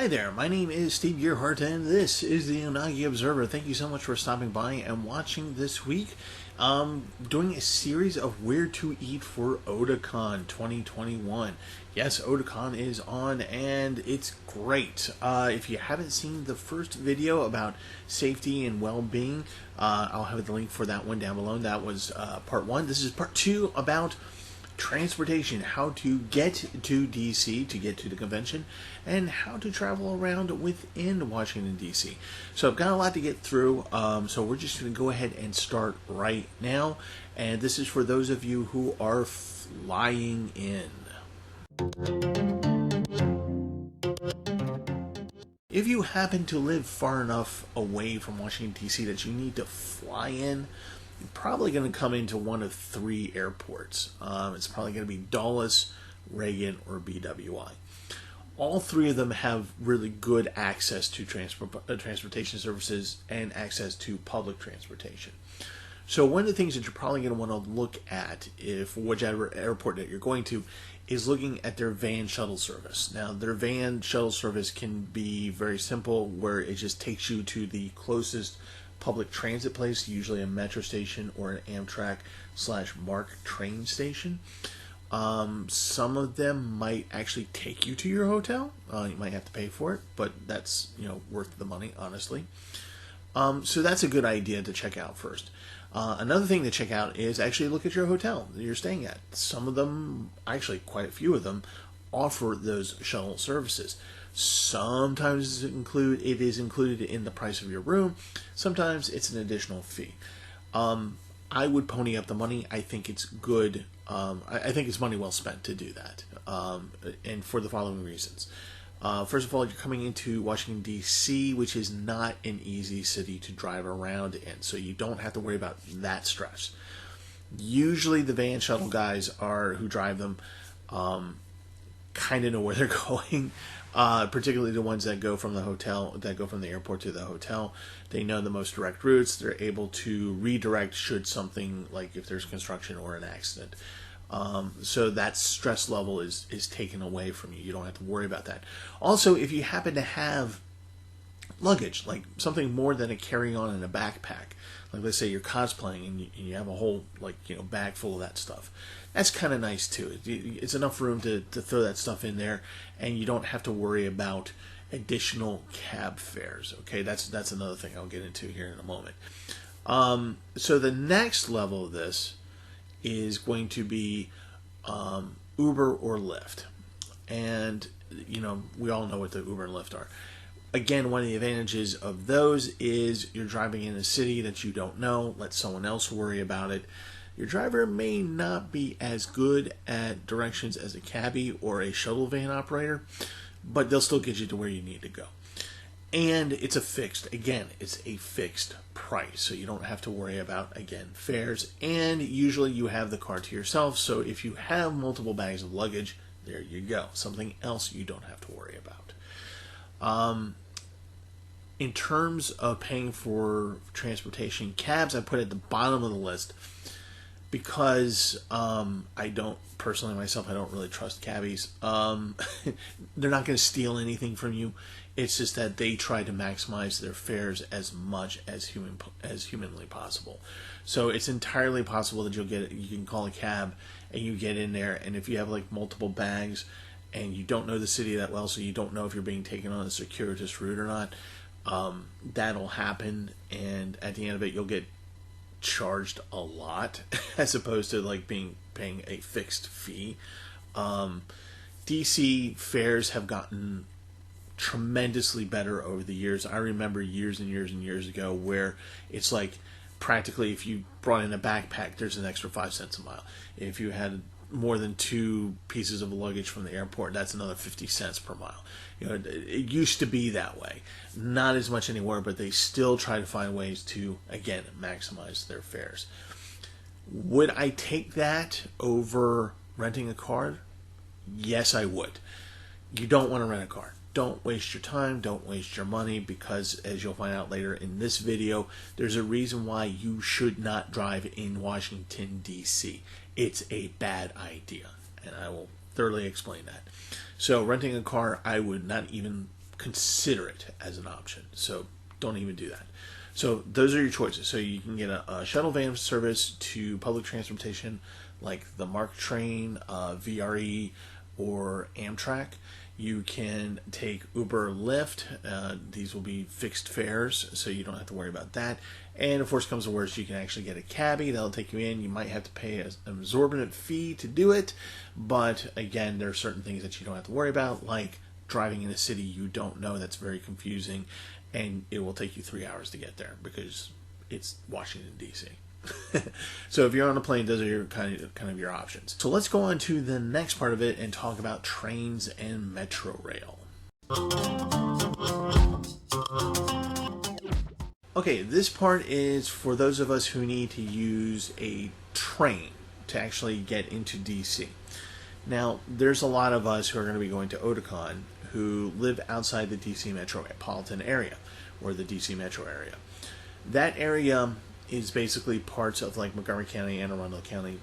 Hi there, my name is Steve Gearhart, and this is the Unagi Observer. Thank you so much for stopping by and watching this week. Doing a series of where to eat for Otakon 2021. Yes, Otakon is on, and it's great. If you haven't seen the first video about safety and well-being, I'll have the link for that one down below. That was part 1. This is part 2 about transportation, how to get to DC, to get to the convention, and how to travel around within Washington, DC. So I've got a lot to get through, so we're just going to go ahead and start right now. And this is for those of you who are flying in. If you happen to live far enough away from Washington, D.C. that you need to fly in, you're probably going to come into one of 3 airports. It's probably going to be Dulles, Reagan, or BWI. All 3 of them have really good access to transportation services and access to public transportation. So one of the things that you're probably going to want to look at, if whichever airport that you're going to, is looking at their van shuttle service. Now, their van shuttle service can be very simple, where it just takes you to the closest public transit place, usually a metro station or an Amtrak/Mach train station. Some of them might actually take you to your hotel. You might have to pay for it, but that's worth the money, honestly. So that's a good idea to check out first. Another thing to check out is actually look at your hotel that you're staying at. Some of them, actually quite a few of them, offer those shuttle services. Sometimes it is included in the price of your room. Sometimes it's an additional fee. I would pony up the money. I think it's good. I think it's money well spent to do that. And for the following reasons. First of all, you're coming into Washington, D.C., which is not an easy city to drive around in, so you don't have to worry about that stress. Usually the van shuttle guys who drive them kind of know where they're going, particularly the ones that go from the airport to the hotel. They know the most direct routes. They're able to redirect should something, like if there's construction or an accident. So that stress level is taken away from you. You don't have to worry about that. Also, if you happen to have luggage, like something more than a carry-on and a backpack, like let's say you're cosplaying and you have a whole bag full of that stuff, that's kind of nice too. It's enough room to throw that stuff in there, and you don't have to worry about additional cab fares. Okay, that's another thing I'll get into here in a moment. So the next level of this is going to be Uber or Lyft. And, we all know what the Uber and Lyft are. Again, one of the advantages of those is you're driving in a city that you don't know. Let someone else worry about it. Your driver may not be as good at directions as a cabbie or a shuttle van operator, but they'll still get you to where you need to go. And it's a fixed price, so you don't have to worry about, again, fares. And usually you have the car to yourself, so if you have multiple bags of luggage, there you go. Something else you don't have to worry about. In terms of paying for transportation, cabs I put at the bottom of the list because I don't really trust cabbies. They're not going to steal anything from you. It's just that they try to maximize their fares as much as humanly possible. So it's entirely possible that you can call a cab and you get in there, and if you have multiple bags and you don't know the city that well, so you don't know if you're being taken on a circuitous route or not, that'll happen, and at the end of it you'll get charged a lot as opposed to paying a fixed fee. DC fares have gotten tremendously better over the years. I remember years and years and years ago where it's practically if you brought in a backpack, there's an extra 5 cents a mile. If you had more than 2 pieces of luggage from the airport, that's another 50 cents per mile. It used to be that way. Not as much anymore, but they still try to find ways to, again, maximize their fares. Would I take that over renting a car? Yes, I would. You don't want to rent a car. Don't waste your time, don't waste your money, because as you'll find out later in this video, there's a reason why you should not drive in Washington, D.C. It's a bad idea, and I will thoroughly explain that. So renting a car, I would not even consider it as an option. So don't even do that. So those are your choices. So you can get a shuttle van service to public transportation like the Mach train, VRE, or Amtrak. You can take Uber or Lyft. These will be fixed fares, so you don't have to worry about that. And if worse comes to worse, you can actually get a cabbie that'll take you in. You might have to pay an exorbitant fee to do it, but again, there are certain things that you don't have to worry about, like driving in a city you don't know. That's very confusing, and it will take you 3 hours to get there because it's Washington, D.C. So if you're on a plane, those are your kind of your options. So let's go on to the next part of it and talk about trains and metro rail. Okay, this part is for those of us who need to use a train to actually get into DC. Now, there's a lot of us who are going to be going to Otakon who live outside the DC metropolitan area, or the DC metro area. That area is basically parts of like Montgomery County, Anne Arundel County,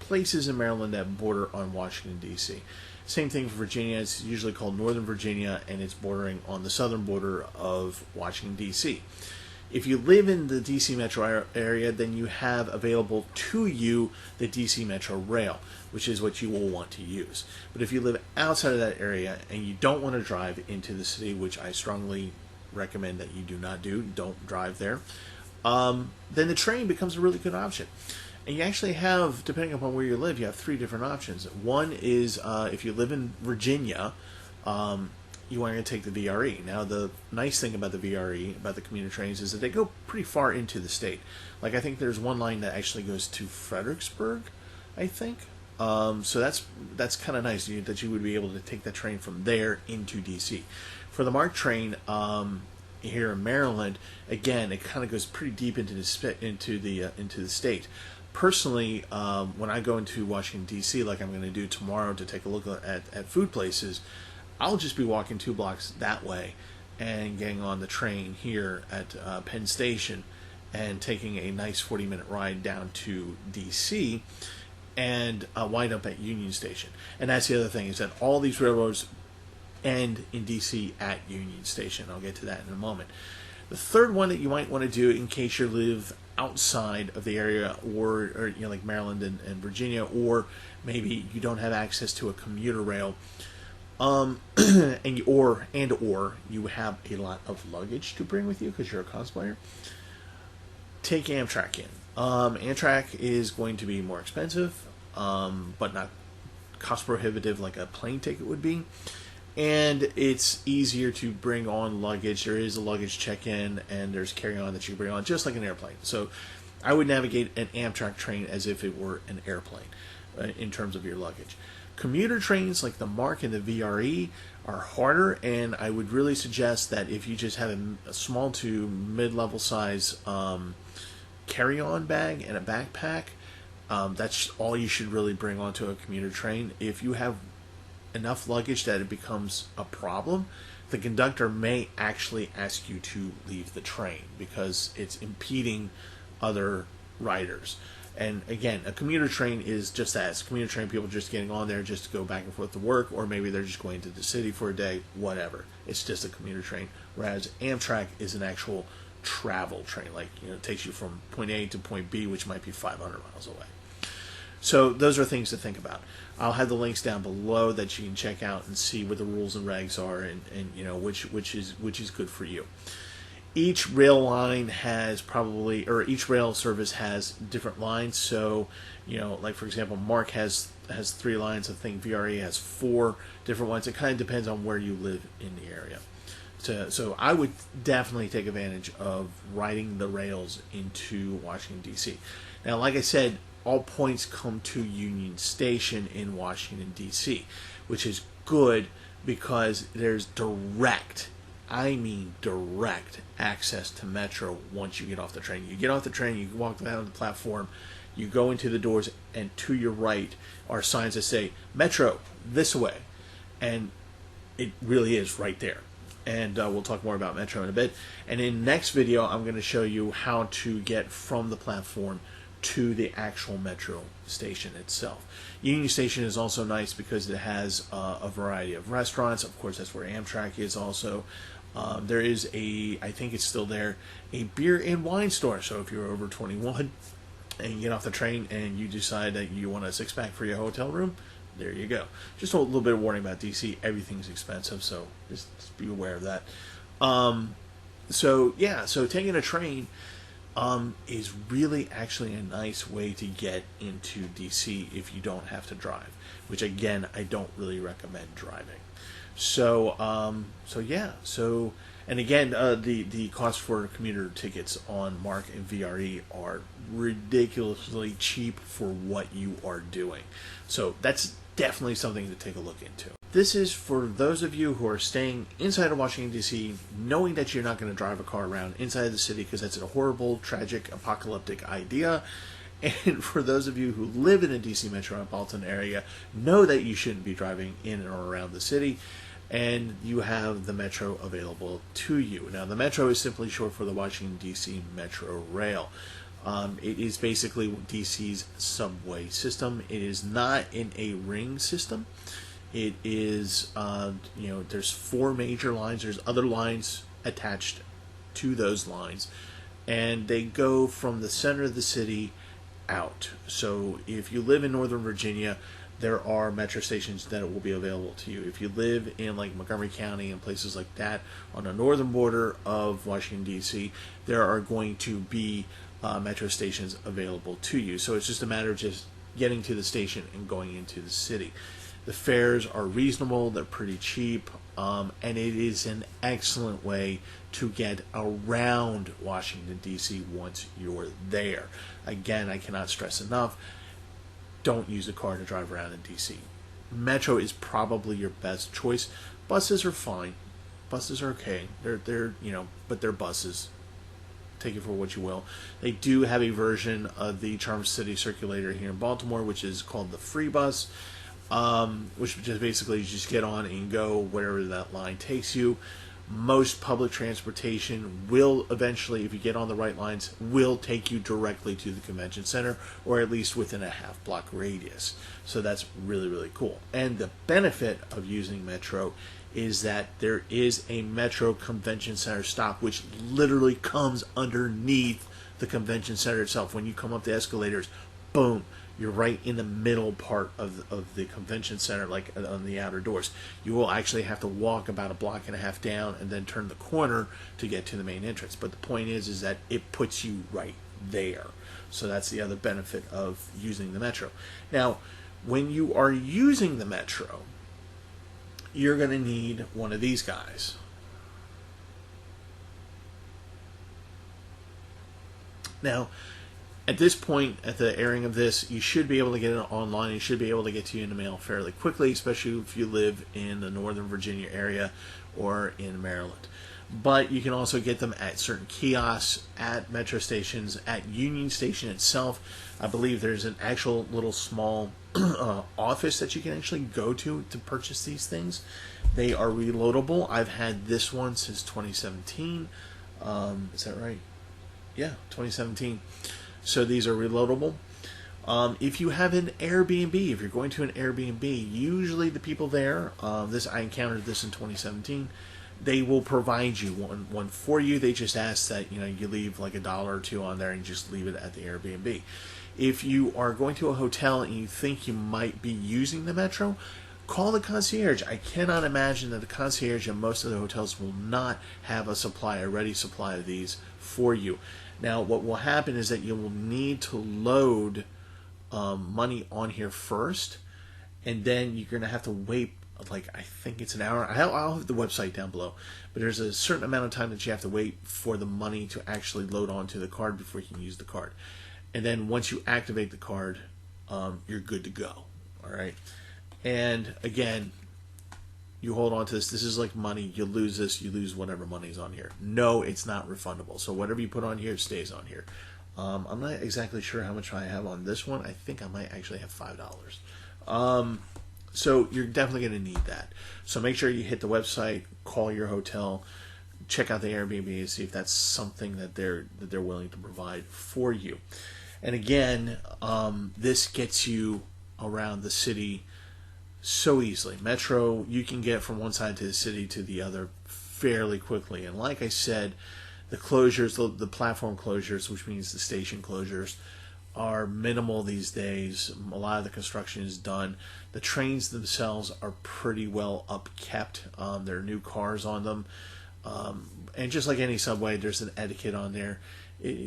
places in Maryland that border on Washington, D.C. Same thing for Virginia. It's usually called Northern Virginia, and it's bordering on the southern border of Washington, D.C. If you live in the D.C. metro area, then you have available to you the D.C. Metro Rail, which is what you will want to use. But if you live outside of that area and you don't want to drive into the city, which I strongly recommend that you do not do, don't drive there, then the train becomes a really good option. And you actually have, depending upon where you live, you have 3 different options. One is if you live in Virginia, you want to take the VRE. Now, the nice thing about the VRE, about the commuter trains, is that they go pretty far into the state. Like, I think there's one line that actually goes to Fredericksburg, I think. So that's kind of nice that you would be able to take that train from there into DC. For the Mach train, here in Maryland, again, it kind of goes pretty deep into the state. Personally, when I go into Washington D.C., like I'm going to do tomorrow to take a look at food places, I'll just be walking 2 blocks that way and getting on the train here at Penn Station and taking a nice 40-minute ride down to D.C. and wind up at Union Station. And that's the other thing, is that all these railroads end in DC at Union Station. I'll get to that in a moment. The third one that you might want to do in case you live outside of the area, or you know, like Maryland and Virginia, or maybe you don't have access to a commuter rail, and you have a lot of luggage to bring with you because you're a cosplayer, take Amtrak in. Amtrak is going to be more expensive, but not cost prohibitive like a plane ticket would be. And it's easier to bring on luggage. There is a luggage check-in, and there's carry-on that you bring on, just like an airplane. So I would navigate an Amtrak train as if it were an airplane in terms of your luggage. Commuter trains like the Mach and the VRE are harder, and I would really suggest that if you just have a small to mid-level size carry-on bag and a backpack, that's all you should really bring onto a commuter train. If you have enough luggage that it becomes a problem, the conductor may actually ask you to leave the train because it's impeding other riders. And again, a commuter train is just that. It's a commuter train, people just getting on there just to go back and forth to work, or maybe they're just going to the city for a day, whatever. It's just a commuter train. Whereas Amtrak is an actual travel train. Like, you know, it takes you from point A to point B, which might be 500 miles away. So those are things to think about. I'll have the links down below that you can check out and see what the rules and regs are, and you know which is good for you. Each rail line has each rail service has different lines. So, you know, like for example, Mach has 3 lines. I think VRE has 4 different ones. It kind of depends on where you live in the area. So I would definitely take advantage of riding the rails into Washington, D.C. Now, like I said, all points come to Union Station in Washington, D.C., which is good because there's direct access to Metro once you get off the train. You get off the train, you walk down the platform, you go into the doors, and to your right are signs that say, Metro, this way. And it really is right there. And we'll talk more about Metro in a bit. And in the next video, I'm going to show you how to get from the platform to the actual metro station itself. Union Station is also nice because it has a variety of restaurants. Of course, that's where Amtrak is also. There is I think it's still there, a beer and wine store. So if you're over 21 and you get off the train and you decide that you want a six-pack for your hotel room, there you go. Just a little bit of warning about DC. Everything's expensive, so just be aware of that. So taking a train is really actually a nice way to get into DC if you don't have to drive, which again, I don't really recommend driving. And again, the cost for commuter tickets on Mach and VRE are ridiculously cheap for what you are doing. So that's definitely something to take a look into. This is for those of you who are staying inside of Washington, D.C., knowing that you're not going to drive a car around inside the city because that's a horrible, tragic, apocalyptic idea. And for those of you who live in a D.C. metropolitan area, know that you shouldn't be driving in or around the city, and you have the Metro available to you. Now, the Metro is simply short for the Washington, D.C. Metro Rail. It is basically DC's subway system. It is not in a ring system. It is, there's 4 major lines. There's other lines attached to those lines. And they go from the center of the city out. So if you live in Northern Virginia, there are metro stations that will be available to you. If you live in like Montgomery County and places like that on the northern border of Washington, D.C., there are going to be metro stations available to you. So it's just a matter of just getting to the station and going into the city. The fares are reasonable, they're pretty cheap, and it is an excellent way to get around Washington, D.C. once you're there. Again, I cannot stress enough, don't use a car to drive around in D.C. Metro is probably your best choice. Buses are fine. Buses are okay. They're but they're buses. Take it for what you will. They do have a version of the Charm City Circulator here in Baltimore, which is called the Free Bus, which just basically you just get on and go wherever that line takes you. Most public transportation will eventually, if you get on the right lines, will take you directly to the convention center, or at least within a half-block radius. So that's really, really cool. And the benefit of using Metro is that there is a Metro Convention Center stop, which literally comes underneath the convention center itself. When you come up the escalators, boom, you're right in the middle part of the convention center, like on the outer doors. You will actually have to walk about a block and a half down and then turn the corner to get to the main entrance. But the point is that it puts you right there. So that's the other benefit of using the Metro. Now, when you are using the Metro, you're going to need one of these guys. Now, at this point, at the airing of this, you should be able to get it online. You should be able to get to you in the mail fairly quickly, especially if you live in the Northern Virginia area or in Maryland. But you can also get them at certain kiosks, at metro stations, at Union Station itself. I believe there's an actual little small office that you can actually go to purchase these things. They are reloadable. I've had this one since 2017. Is that right? Yeah, 2017. So these are reloadable. If you have an Airbnb, if you're going to an Airbnb, usually the people there, I encountered this in 2017, they will provide you one for you. They just ask that you leave like $1 or $2 on there and just leave it at the Airbnb. If you are going to a hotel and you think you might be using the Metro, call the concierge. I cannot imagine that the concierge in most of the hotels will not have a ready supply of these for you. Now, what will happen is that you will need to load money on here first, and then you're going to have to wait, I think it's an hour. I'll have the website down below, but there's a certain amount of time that you have to wait for the money to actually load onto the card before you can use the card. And then once you activate the card, you're good to go. All right. And again, you hold on to this. This is like money. You lose this, you lose whatever money's on here. No, it's not refundable. So whatever you put on here stays on here. I'm not exactly sure how much I have on this one. I think I might actually have $5. So you're definitely going to need that. So make sure you hit the website, call your hotel, check out the Airbnb and see if that's something that they're willing to provide for you. And again, this gets you around the city so easily. Metro, you can get from one side to the city to the other fairly quickly. And like I said, the closures, the platform closures, which means the station closures, are minimal these days. A lot of the construction is done. The trains themselves are pretty well upkept. There are new cars on them. And just like any subway, there's an etiquette on there.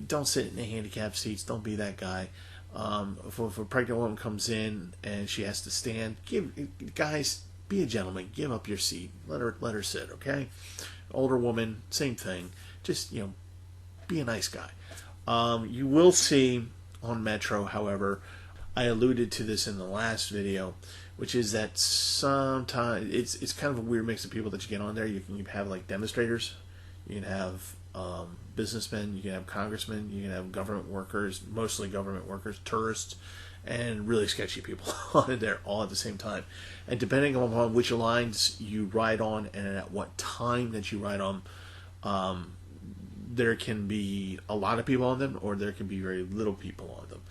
Don't sit in the handicapped seats. Don't be that guy. If a pregnant woman comes in and she has to stand, guys, be a gentleman. Give up your seat. Let her sit. Okay. Older woman, same thing. Just be a nice guy. You will see on Metro, however, I alluded to this in the last video, which is that sometimes it's kind of a weird mix of people that you get on there. You can have like demonstrators, you can have businessmen, you can have congressmen, you can have government workers, mostly government workers, tourists, and really sketchy people on there all at the same time. And depending on which lines you ride on and at what time that you ride on, there can be a lot of people on them, or there can be very little people on them.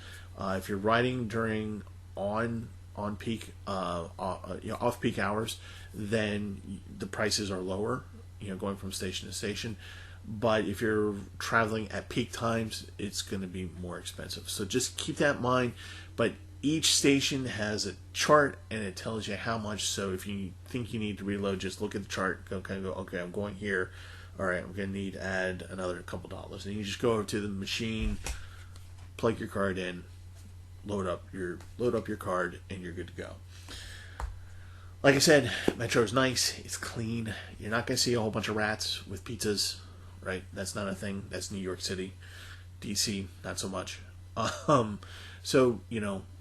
If you're riding during on peak off peak hours, then the prices are lower, going from station to station. But if you're traveling at peak times, it's going to be more expensive. So just keep that in mind. But each station has a chart, and it tells you how much. So if you think you need to reload, just look at the chart. Go, okay, I'm going here. All right, I'm going to need to add another couple dollars. And you just go over to the machine, plug your card in, load up your card, and you're good to go. Like I said, Metro's nice. It's clean. You're not going to see a whole bunch of rats with pizzas, right? That's not a thing. That's New York City. DC, not so much. So,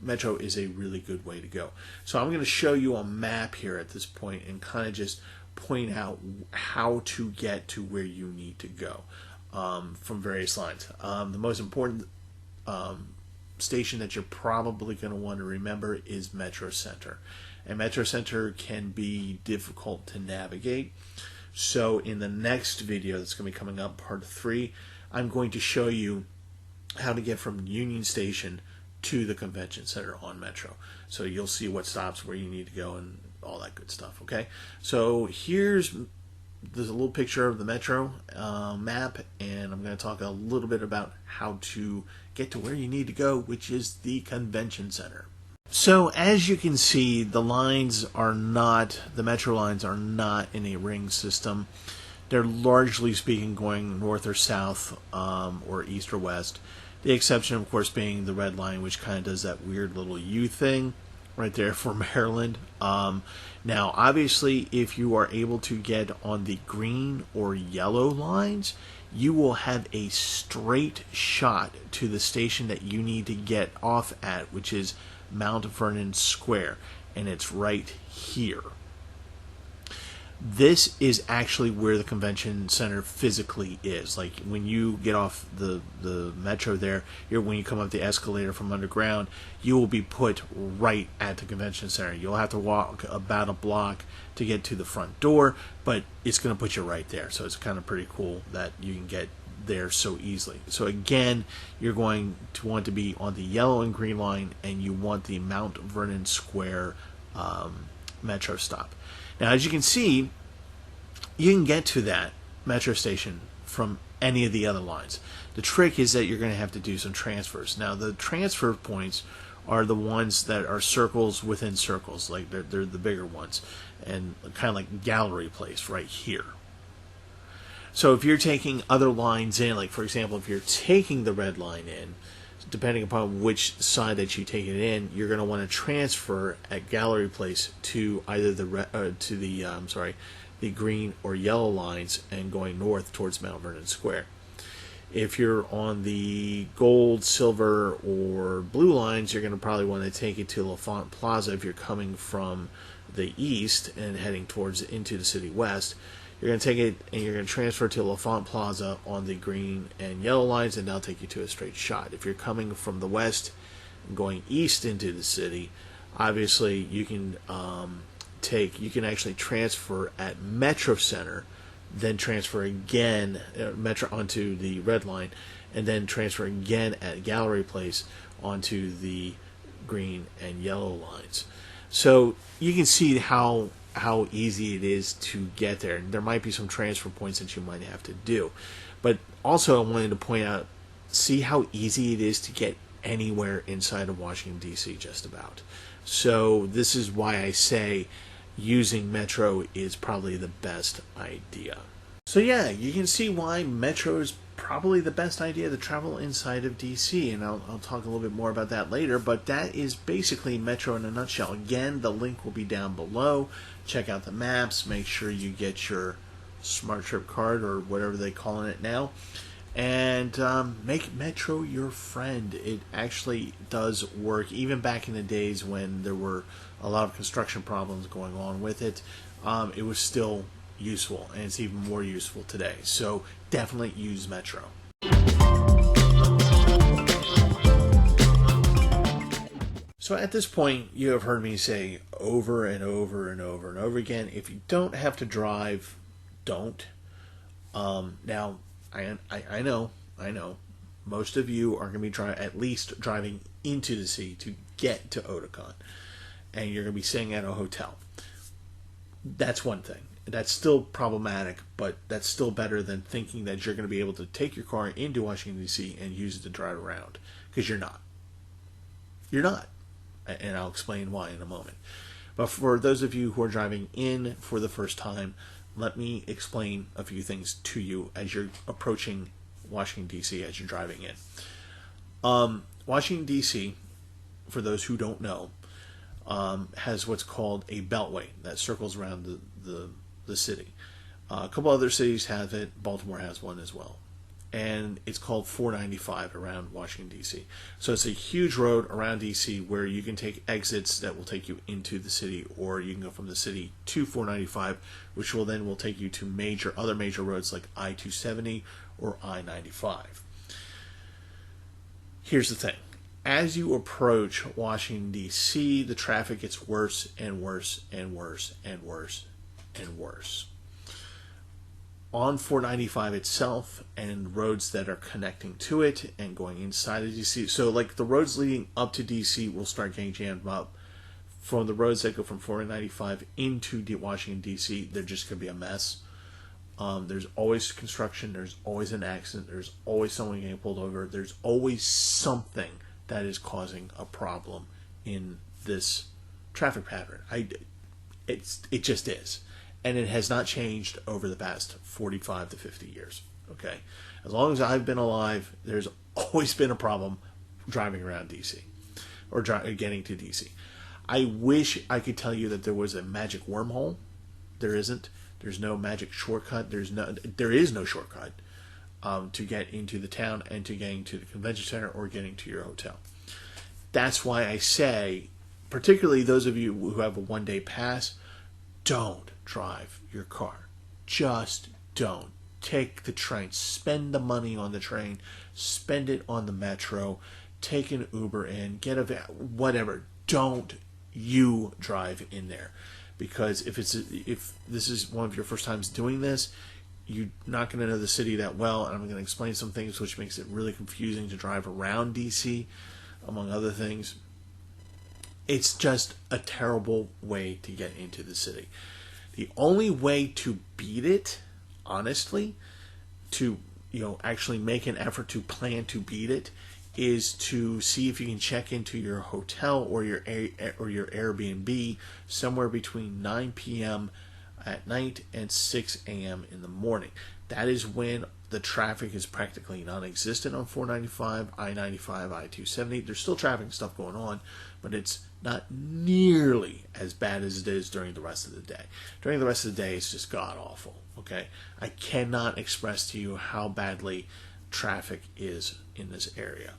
Metro is a really good way to go. So I'm going to show you a map here at this point and kind of just point out how to get to where you need to go from various lines. The most important station that you're probably going to want to remember is Metro Center. And Metro Center can be difficult to navigate. So in the next video that's going to be coming up, part 3, I'm going to show you how to get from Union Station to the convention center on Metro. So you'll see what stops, where you need to go, and all that good stuff. Okay, so there's a little picture of the Metro map, and I'm going to talk a little bit about how to get to where you need to go, which is the convention center. So as you can see, the Metro lines are not in a ring system. They're largely speaking going north or south, or east or west. The exception, of course, being the red line, which kind of does that weird little U thing right there for Maryland. Now, obviously, if you are able to get on the green or yellow lines, you will have a straight shot to the station that you need to get off at, which is Mount Vernon Square, and it's right here. This is actually where the convention center physically is. Like when you get off the Metro there, when you come up the escalator from underground, you will be put right at the convention center. You'll have to walk about a block to get to the front door, but it's going to put you right there. So it's kind of pretty cool that you can get there so easily. So again, you're going to want to be on the yellow and green line, and you want the Mount Vernon Square Metro stop. Now, as you can see, you can get to that Metro station from any of the other lines. The trick is that you're going to have to do some transfers. Now, the transfer points are the ones that are circles within circles, like they're the bigger ones, and kind of like gallery place right here. So if you're taking other lines in, like for example, if you're taking the red line in, depending upon which side that you take it in, you're going to want to transfer at gallery place to either the green or yellow lines and going north towards Mount Vernon Square. If you're on the gold, silver, or blue lines, you're going to probably want to take it to LaFont Plaza if you're coming from the east and heading towards into the city west. You're going to take it and you're going to transfer to LaFont Plaza on the green and yellow lines, and that'll take you to a straight shot. If you're coming from the west and going east into the city, obviously you can actually transfer at Metro Center, then transfer again Metro onto the red line, and then transfer again at Gallery Place onto the green and yellow lines. So you can see how easy it is to get there. There might be some transfer points that you might have to do. But also I wanted to point out, see how easy it is to get anywhere inside of Washington, D.C. just about. So this is why I say using Metro is probably the best idea. So yeah, you can see why Metro is probably the best idea to travel inside of DC, and I'll talk a little bit more about that later, but that is basically Metro in a nutshell. Again, the link will be down below. Check out the maps, make sure you get your Smart Trip card, or whatever they're calling it now, and make Metro your friend. It actually does work, even back in the days when there were a lot of construction problems going on with it. It was still useful, and it's even more useful today. So definitely use Metro. So at this point, you have heard me say over and over and over and over again, if you don't have to drive, don't. Now, I know, most of you are going to be at least driving into the city to get to Otakon, and you're going to be staying at a hotel. That's one thing. That's still problematic, but that's still better than thinking that you're going to be able to take your car into Washington, D.C. and use it to drive around, because you're not. You're not. And I'll explain why in a moment. But for those of you who are driving in for the first time, let me explain a few things to you as you're approaching Washington, D.C., as you're driving in. Washington, D.C., for those who don't know, has what's called a beltway that circles around the city. A couple other cities have it. Baltimore has one as well. And it's called 495 around Washington, D.C. So it's a huge road around D.C. where you can take exits that will take you into the city, or you can go from the city to 495, which will take you to other major roads like I-270 or I-95. Here's the thing. As you approach Washington, D.C., the traffic gets worse and worse and worse and worse and worse. On 495 itself and roads that are connecting to it and going inside of DC. So like the roads leading up to DC will start getting jammed up. From the roads that go from 495 into Washington, DC, they're just going to be a mess. There's always construction. There's always an accident. There's always someone getting pulled over. There's always something that is causing a problem in this traffic pattern. It just is. And it has not changed over the past 45 to 50 years. Okay? As long as I've been alive, there's always been a problem driving around DC or getting to DC. I wish I could tell you that there was a magic wormhole. There isn't. There's no magic shortcut. There is no shortcut to get into the town and to getting to the convention center or getting to your hotel. That's why I say, particularly those of you who have a one-day pass, don't drive your car. Just don't. Take the train. Spend the money on the train. Spend it on the Metro. Take an Uber in. Get a van. Whatever. Don't you drive in there. Because if this is one of your first times doing this, you're not going to know the city that well, and I'm going to explain some things which makes it really confusing to drive around DC, among other things. It's just a terrible way to get into the city. The only way to beat it, honestly, to actually make an effort to plan to beat it, is to see if you can check into your hotel or your Airbnb somewhere between 9 p.m. at night and 6 a.m. in the morning. That is when the traffic is practically non-existent on 495, I-95, I-270. There's still traffic and stuff going on, but it's not nearly as bad as it is during the rest of the day. During the rest of the day, it's just god-awful, okay? I cannot express to you how badly traffic is in this area.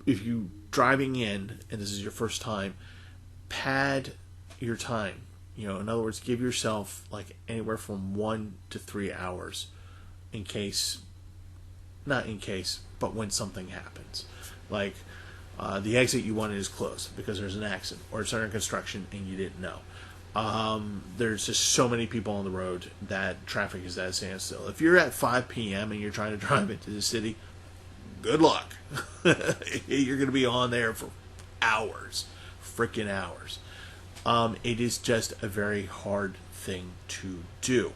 If you driving in, and this is your first time, pad your time. In other words, give yourself like anywhere from 1 to 3 hours but when something happens. Like the exit you wanted is closed because there's an accident or it's under construction and you didn't know. There's just so many people on the road that traffic is at a standstill. If you're at 5 p.m. and you're trying to drive into the city, good luck. You're going to be on there for hours, freaking hours. It is just a very hard thing to do.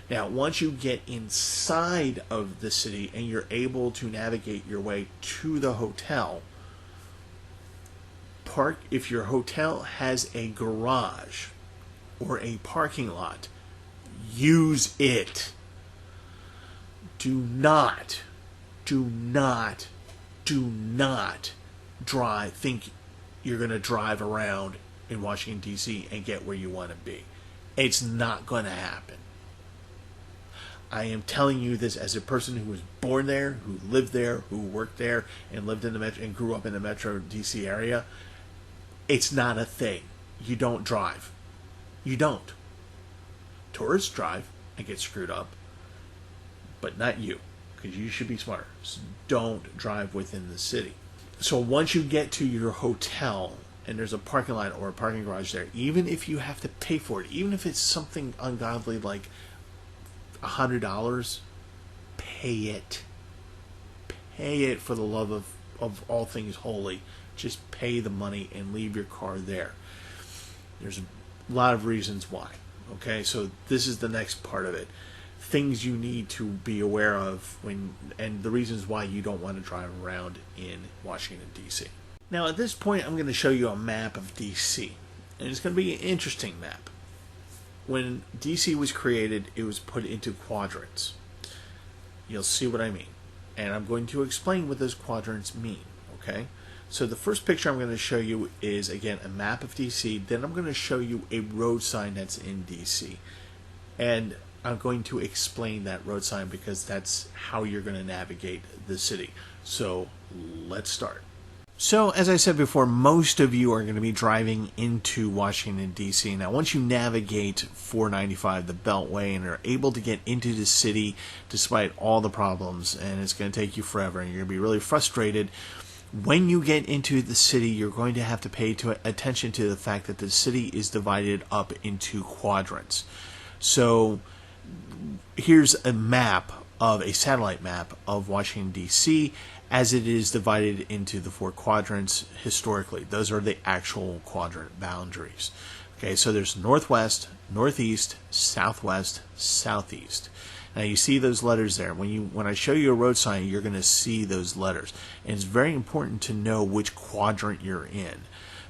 Now, once you get inside of the city and you're able to navigate your way to the hotel, if your hotel has a garage or a parking lot, use it. Do not think you're going to drive around in Washington, D.C. and get where you want to be. It's not going to happen. I am telling you this as a person who was born there, who lived there, who worked there, and lived in the metro and grew up in the metro D.C. area. It's not a thing. You don't drive. You don't. Tourists drive and get screwed up, but not you, because you should be smarter. So don't drive within the city. So once you get to your hotel and there's a parking lot or a parking garage there, even if you have to pay for it, even if it's something ungodly like $100, pay it. Pay it for the love of all things holy. Just pay the money and leave your car there. There's a lot of reasons why. Okay, so this is the next part of it. Things you need to be aware of and the reasons why you don't want to drive around in Washington, D.C. Now, at this point, I'm going to show you a map of D.C. And it's going to be an interesting map. When D.C. was created, it was put into quadrants. You'll see what I mean. And I'm going to explain what those quadrants mean. Okay? So the first picture I'm going to show you is, again, a map of D.C. Then I'm going to show you a road sign that's in D.C. And I'm going to explain that road sign because that's how you're going to navigate the city. So let's start. So, as I said before, most of you are going to be driving into Washington, D.C. Now, once you navigate 495, the Beltway, and are able to get into the city despite all the problems, and it's going to take you forever, and you're going to be really frustrated, when you get into the city, you're going to have to pay attention to the fact that the city is divided up into quadrants. So, here's a map a satellite map of Washington, D.C., as it is divided into the 4 quadrants historically. Those are the actual quadrant boundaries. Okay, so there's northwest, northeast, southwest, southeast. Now you see those letters there. When I show you a road sign, you're going to see those letters. And it's very important to know which quadrant you're in.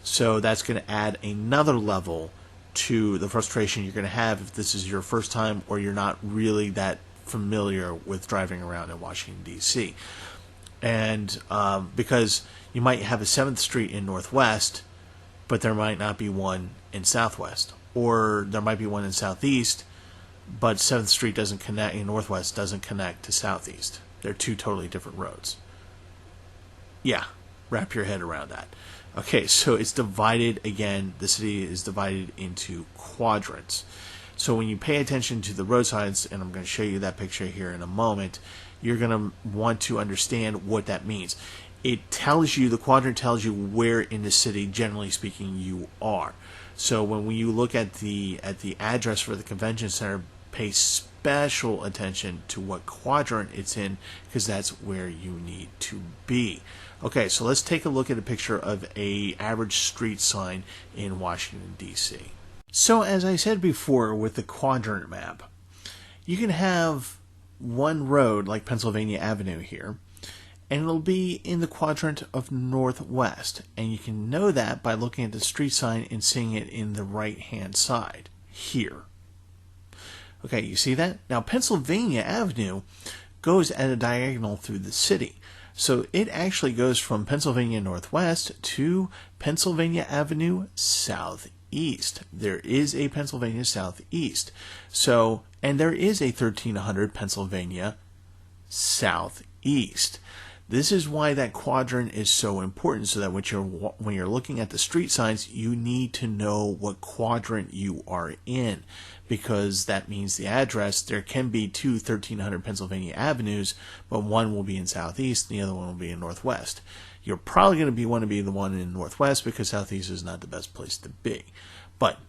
So that's going to add another level to the frustration you're going to have if this is your first time or you're not really that familiar with driving around in Washington, D.C. And because you might have a 7th Street in Northwest, but there might not be one in Southwest. Or there might be one in Southeast, but 7th Street doesn't connect, in Northwest doesn't connect to Southeast. They're 2 totally different roads. Yeah, wrap your head around that. Okay, so it's divided, again, the city is divided into quadrants. So when you pay attention to the road signs, and I'm going to show you that picture here in a moment, you're going to want to understand what that means. It tells you, the quadrant tells you where in the city, generally speaking, you are. So when you look at the address for the convention center, pay special attention to what quadrant it's in, because that's where you need to be. Okay, so let's take a look at a picture of a average street sign in Washington, D.C. So as I said before with the quadrant map, you can have one road like Pennsylvania Avenue here, and it'll be in the quadrant of northwest. And you can know that by looking at the street sign and seeing it in the right-hand side here. Okay, you see that? Now, Pennsylvania Avenue goes at a diagonal through the city. So it actually goes from Pennsylvania Northwest to Pennsylvania Avenue Southeast. There is a Pennsylvania Southeast. So, and there is a 1300 Pennsylvania Southeast. This is why that quadrant is so important, so that when you're looking at the street signs, you need to know what quadrant you are in, because that means the address, there can be 2 1300 Pennsylvania Avenues, but one will be in Southeast and the other one will be in Northwest. You're probably going to want to be the one in Northwest because Southeast is not the best place to be. But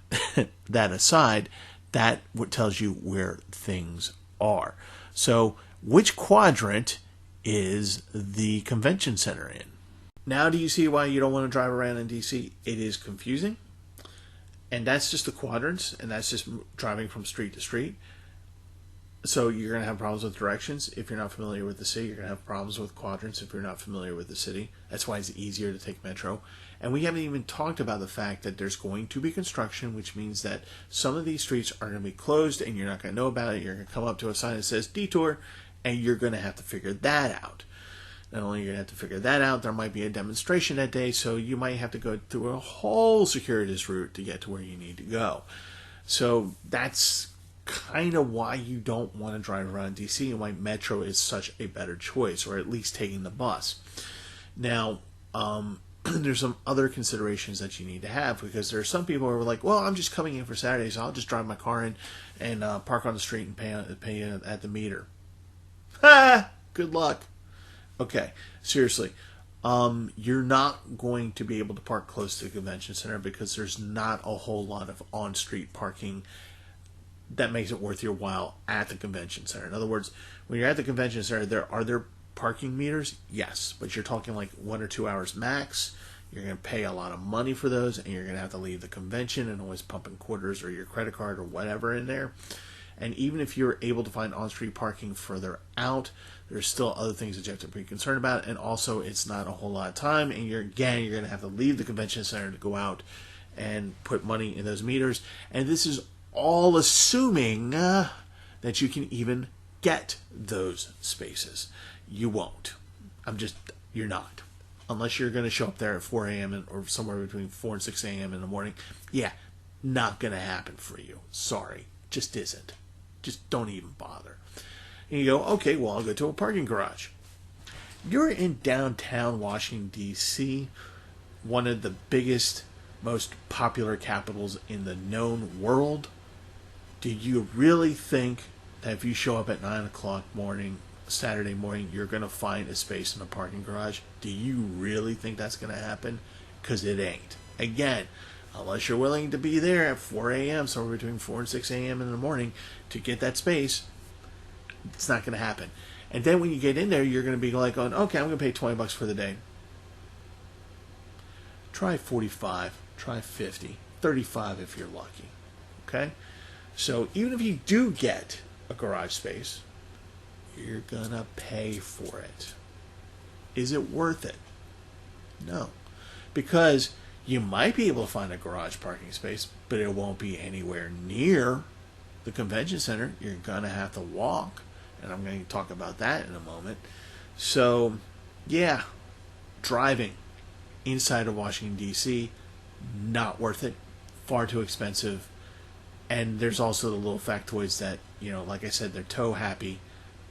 that aside, that what tells you where things are. So which quadrant is the convention center in? Now do you see why you don't want to drive around in DC? It is confusing. And that's just the quadrants, and that's just driving from street to street. So you're going to have problems with directions if you're not familiar with the city. You're going to have problems with quadrants if you're not familiar with the city. That's why it's easier to take metro. And we haven't even talked about the fact that there's going to be construction, which means that some of these streets are going to be closed and you're not going to know about it. You're going to come up to a sign that says detour, and you're going to have to figure that out. Not only are you going to have to figure that out, there might be a demonstration that day, so you might have to go through a whole circuitous route to get to where you need to go. So that's kind of why you don't want to drive around DC and why metro is such a better choice, or at least taking the bus. Now, there's some other considerations that you need to have, because there are some people who are like, well, I'm just coming in for Saturday, so I'll just drive my car in and park on the street and pay at the meter. Ha! Good luck. Okay, seriously. You're not going to be able to park close to the convention center because there's not a whole lot of on-street parking that makes it worth your while at the convention center. In other words, when you're at the convention center, are there parking meters? Yes, but you're talking like 1 or 2 hours max. You're going to pay a lot of money for those, and you're going to have to leave the convention and always pump in quarters or your credit card or whatever in there. And even if you're able to find on-street parking further out, there's still other things that you have to be concerned about. And also, it's not a whole lot of time. And you're going to have to leave the convention center to go out and put money in those meters. And this is all assuming that you can even get those spaces. You won't. You're not. Unless you're going to show up there at 4 a.m. or somewhere between 4 and 6 a.m. in the morning. Yeah, not going to happen for you. Sorry. Just isn't. Just don't even bother. And you go, okay, well, I'll go to a parking garage. You're in downtown Washington, D.C., one of the biggest, most popular capitals in the known world. Do you really think that if you show up at 9 o'clock Saturday morning, you're going to find a space in a parking garage? Do you really think that's going to happen? Because it ain't. Again, unless you're willing to be there at 4 a.m., somewhere between 4 and 6 a.m. in the morning to get that space, it's not going to happen. And then when you get in there, you're going to be like, okay, I'm going to pay $20 for the day. Try 45, try 50, 35 if you're lucky. Okay? So even if you do get a garage space, you're going to pay for it. Is it worth it? No. Because you might be able to find a garage parking space, but it won't be anywhere near the convention center. You're going to have to walk, and I'm going to talk about that in a moment. So, yeah, driving inside of Washington, D.C., not worth it. Far too expensive. And there's also the little factoids that, like I said, they're toe happy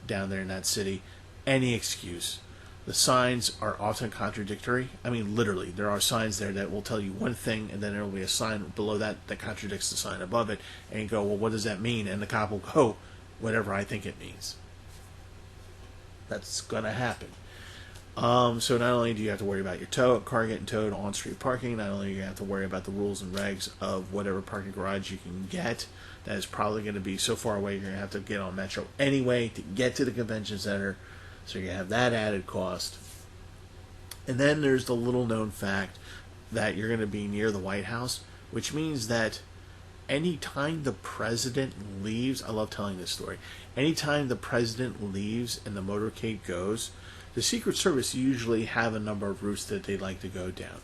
down there in that city. Any excuse. The signs are often contradictory. I mean, literally, there are signs there that will tell you one thing, and then there will be a sign below that contradicts the sign above it, and you go, well, what does that mean? And the cop will go, whatever I think it means. That's going to happen. So not only do you have to worry about your car getting towed on street parking, not only do you have to worry about the rules and regs of whatever parking garage you can get, that is probably going to be so far away you're going to have to get on Metro anyway to get to the convention center. So you have that added cost. And then there's the little known fact that you're going to be near the White House, which means that anytime the president leaves, I love telling this story, anytime the president leaves and the motorcade goes, the Secret Service usually have a number of routes that they'd like to go down.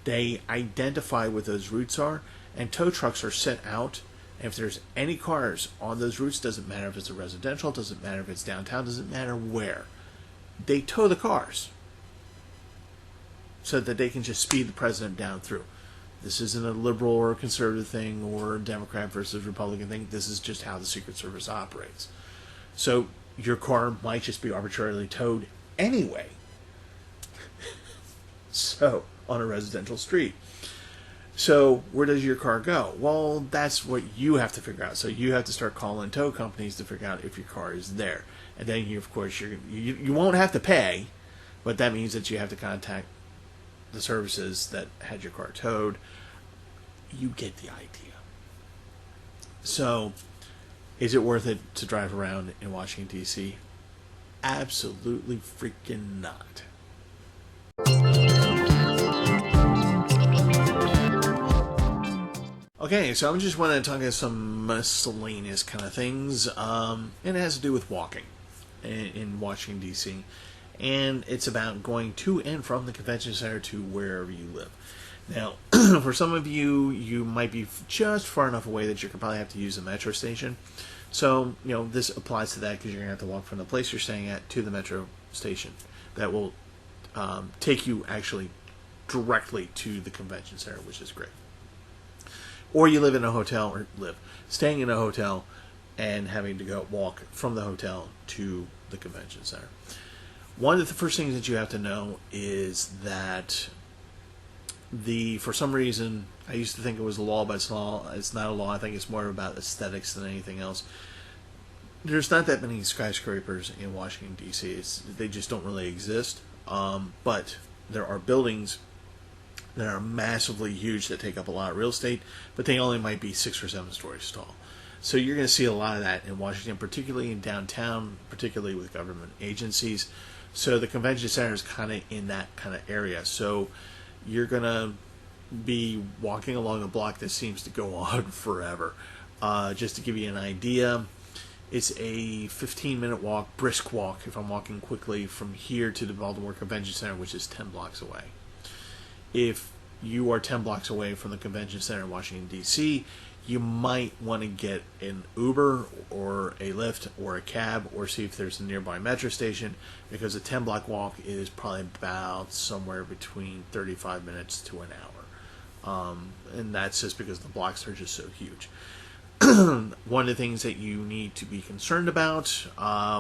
They identify what those routes are, and tow trucks are sent out. And if there's any cars on those routes, doesn't matter if it's a residential, doesn't matter if it's downtown, doesn't matter where, they tow the cars so that they can just speed the president down through. This isn't a liberal or a conservative thing or a Democrat versus Republican thing. This is just how the Secret Service operates. So your car might just be arbitrarily towed anyway. So, on a residential street. So, where does your car go? Well, that's what you have to figure out. So, you have to start calling tow companies to figure out if your car is there. And then, you won't have to pay, but that means that you have to contact the services that had your car towed. you get the idea. So, is it worth it to drive around in Washington, D.C.? Absolutely freaking not. Okay, so I'm just want to talk about some miscellaneous kind of things, and it has to do with walking in Washington, D.C., and it's about going to and from the convention center to wherever you live. Now, for some of you, you might be just far enough away that you could probably have to use a metro station. So, this applies to that because you're going to have to walk from the place you're staying at to the metro station. That will take you actually directly to the convention center, which is great. Or you live in a hotel, staying in a hotel and having to go walk from the hotel to the convention center. One of the first things that you have to know is that for some reason, I used to think it was a law, but it's not a law. I think it's more about aesthetics than anything else. There's not that many skyscrapers in Washington, D.C. They just don't really exist. But there are buildings that are massively huge that take up a lot of real estate, but they only might be 6 or 7 stories tall. So you're going to see a lot of that in Washington, particularly in downtown, particularly with government agencies. So the convention center is kind of in that kind of area. So you're going to be walking along a block that seems to go on forever. Just to give you an idea, it's a 15-minute walk, brisk walk, if I'm walking quickly from here to the Baltimore Convention Center, which is 10 blocks away. If you are 10 blocks away from the convention center in Washington, D.C., you might want to get an Uber or a Lyft or a cab or see if there's a nearby metro station, because a 10-block walk is probably about somewhere between 35 minutes to an hour. And that's just because the blocks are just so huge. One of the things that you need to be concerned about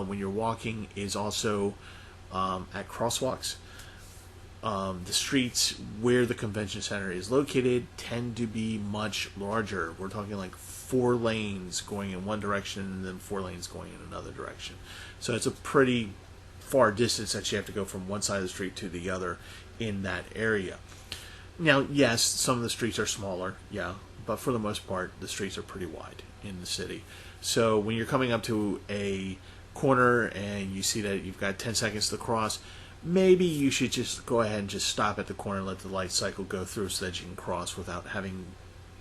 when you're walking is also at crosswalks. The streets where the convention center is located tend to be much larger. We're talking like 4 lanes going in one direction and then 4 lanes going in another direction. So it's a pretty far distance that you have to go from one side of the street to the other in that area. Now, yes, some of the streets are smaller, yeah, but for the most part, the streets are pretty wide in the city. So when you're coming up to a corner and you see that you've got 10 seconds to cross, maybe you should just go ahead and just stop at the corner and let the light cycle go through so that you can cross without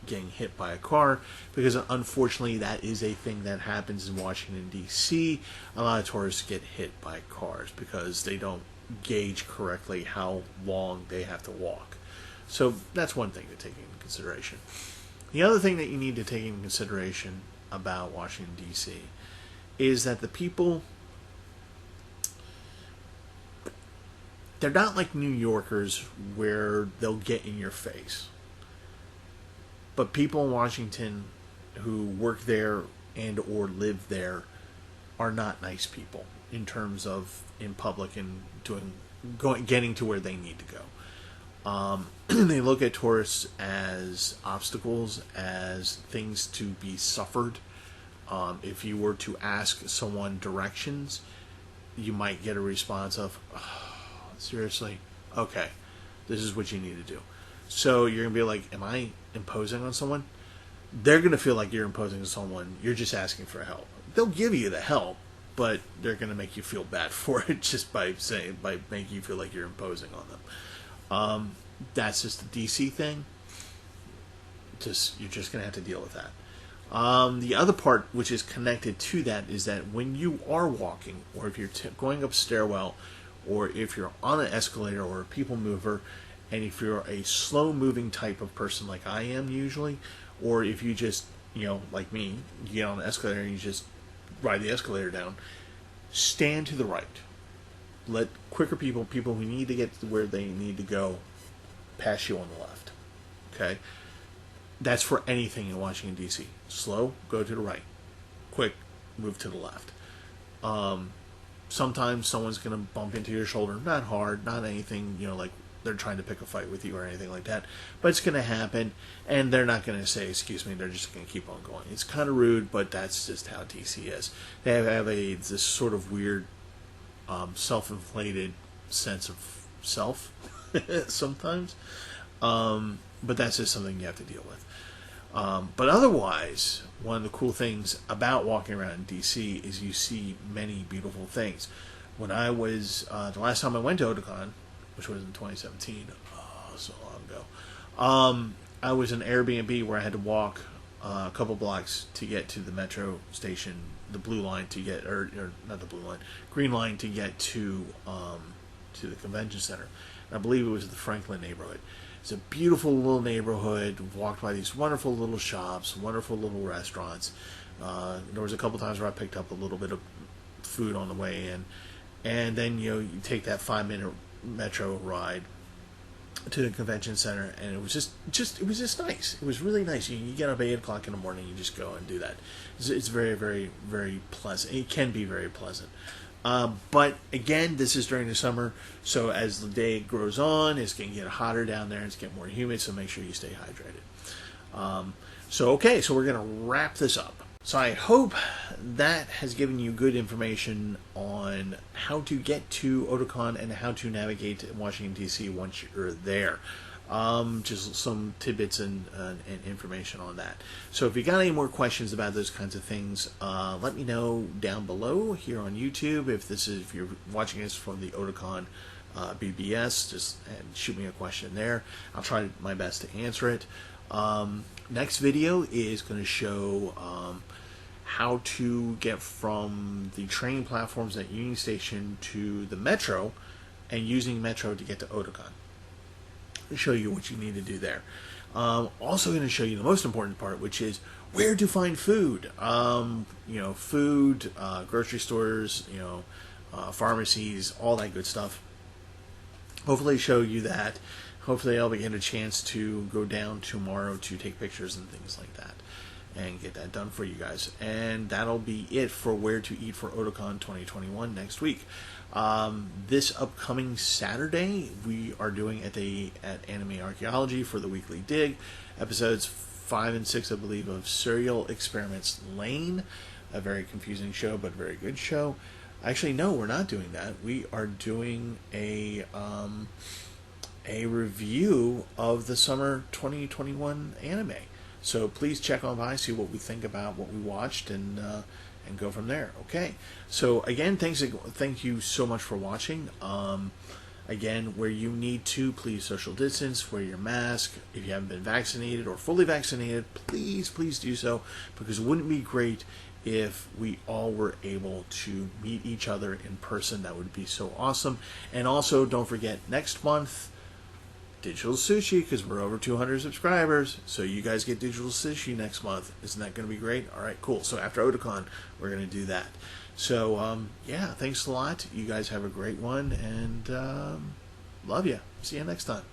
getting hit by a car, because unfortunately that is a thing that happens in Washington, D.C. A lot of tourists get hit by cars because they don't gauge correctly how long they have to walk. So that's one thing to take into consideration. The other thing that you need to take into consideration about Washington, D.C. is that the people, they're not like New Yorkers where they'll get in your face. But people in Washington who work there and or live there are not nice people in terms of in public and getting to where they need to go. They look at tourists as obstacles, as things to be suffered. If you were to ask someone directions, you might get a response of, oh, seriously? Okay, this is what you need to do. So you're going to be like, am I imposing on someone? They're going to feel like you're imposing on someone. You're just asking for help. They'll give you the help, but they're going to make you feel bad for it just by making you feel like you're imposing on them. That's just a DC thing. You're just going to have to deal with that. The other part, which is connected to that, is that when you are walking, or if you're going up a stairwell, or if you're on an escalator or a people mover, and if you're a slow-moving type of person like I am usually, or if you just, like me, you get on the escalator and you just ride the escalator down, stand to the right. Let quicker people who need to get to where they need to go, pass you on the left. Okay? That's for anything in Washington, D.C. Slow, go to the right. Quick, move to the left. Sometimes someone's going to bump into your shoulder. Not hard, not anything, like they're trying to pick a fight with you or anything like that. But it's going to happen, and they're not going to say, excuse me, they're just going to keep on going. It's kind of rude, but that's just how DC is. They have this sort of weird, self-inflated sense of self sometimes. but that's just something you have to deal with. But otherwise, one of the cool things about walking around in DC is you see many beautiful things. When I was, the last time I went to Otakon, which was in 2017, so long ago, I was in Airbnb where I had to walk a couple blocks to get to the metro station, the blue line to get, or not the blue line, green line to get to the convention center. And I believe it was the Franklin neighborhood. It's a beautiful little neighborhood. Walked by these wonderful little shops, wonderful little restaurants. There was a couple times where I picked up a little bit of food on the way in, and then you take that 5-minute metro ride to the convention center, and it was just nice. It was really nice. You get up at 8 o'clock in the morning, you just go and do that. It's very, very, very pleasant. It can be very pleasant. But again, this is during the summer, so as the day grows on, it's going to get hotter down there, it's getting more humid, so make sure you stay hydrated. So we're going to wrap this up. So I hope that has given you good information on how to get to Otakon and how to navigate Washington, D.C. once you're there. Just some tidbits and information on that. So if you got any more questions about those kinds of things, let me know down below here on YouTube. If you're watching this from the Otakon BBS, just shoot me a question there. I'll try my best to answer it. Next video is going to show how to get from the train platforms at Union Station to the metro, and using metro to get to Otakon. I'll show you what you need to do there. Also going to show you the most important part, which is where to find food. Food, grocery stores, pharmacies, all that good stuff. Hopefully show you that. Hopefully I'll get a chance to go down tomorrow to take pictures and things like that and get that done for you guys. And that'll be it for Where to Eat for Otakon 2021 next week. This upcoming Saturday, we are doing at Anime Archaeology for the Weekly Dig, episodes 5 and 6, I believe, of Serial Experiments Lane. A very confusing show, but a very good show. Actually, no, we're not doing that. We are doing a review of the summer 2021 anime. So please check on by, see what we think about what we watched, and go from there. Okay. So again, thank you so much for watching. Again, where you need to, please social distance, wear your mask. If you haven't been vaccinated or fully vaccinated, please do so, because wouldn't it be great if we all were able to meet each other in person? That would be so awesome. And also, don't forget, next month, Digital Sushi, because we're over 200 subscribers, so you guys get Digital Sushi next month. Isn't that going to be great? All right, cool. So after Otakon, we're going to do that. So, yeah, thanks a lot. You guys have a great one, and love you. See you next time.